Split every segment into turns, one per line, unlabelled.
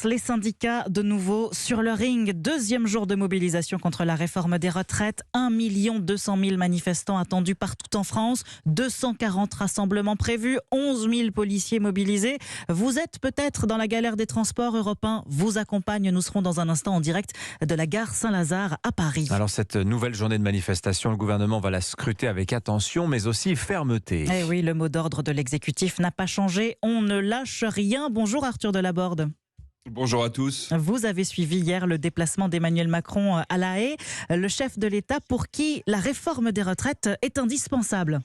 Les syndicats de nouveau sur le ring. Deuxième jour de mobilisation contre la réforme des retraites. 1 200 000 manifestants attendus partout en France. 240 rassemblements prévus. 11 000 policiers mobilisés. Vous êtes peut-être dans la galère des transports. Europe 1 vous accompagne. Nous serons dans un instant en direct de la gare Saint-Lazare à Paris.
Alors cette nouvelle journée de manifestation, le gouvernement va la scruter avec attention mais aussi fermeté.
Eh oui, le mot d'ordre de l'exécutif n'a pas changé. On ne lâche rien. Bonjour Arthur Delaborde.
Bonjour à tous.
Vous avez suivi hier le déplacement d'Emmanuel Macron à La Haye, le chef de l'État pour qui la réforme des retraites est indispensable.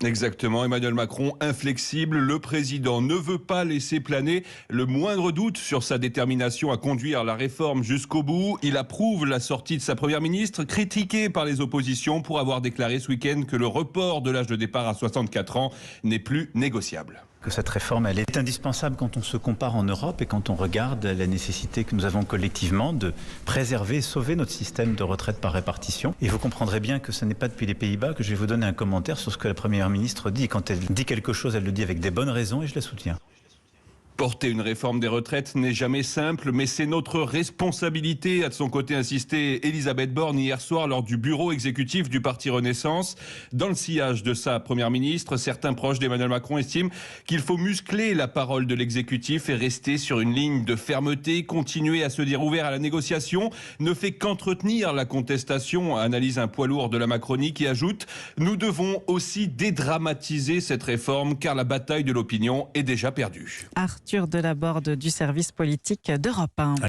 Exactement, Emmanuel Macron inflexible. Le président ne veut pas laisser planer le moindre doute sur sa détermination à conduire la réforme jusqu'au bout. Il approuve la sortie de sa première ministre, critiquée par les oppositions pour avoir déclaré ce week-end que le report de l'âge de départ à 64 ans n'est plus négociable.
Que cette réforme, elle est indispensable quand on se compare en Europe et quand on regarde la nécessité que nous avons collectivement de préserver et sauver notre système de retraite par répartition. Et vous comprendrez bien que ce n'est pas depuis les Pays-Bas que je vais vous donner un commentaire sur ce que la Première ministre dit. Quand elle dit quelque chose, elle le dit avec des bonnes raisons et je la soutiens.
Porter une réforme des retraites n'est jamais simple, mais c'est notre responsabilité, a de son côté insisté Elisabeth Borne hier soir lors du bureau exécutif du Parti Renaissance. Dans le sillage de sa première ministre, certains proches d'Emmanuel Macron estiment qu'il faut muscler la parole de l'exécutif et rester sur une ligne de fermeté, continuer à se dire ouvert à la négociation, ne fait qu'entretenir la contestation, analyse un poids lourd de la Macronie qui ajoute « Nous devons aussi dédramatiser cette réforme car la bataille de l'opinion est déjà perdue ».
Arthur Delaborde du service politique d'Europe 1.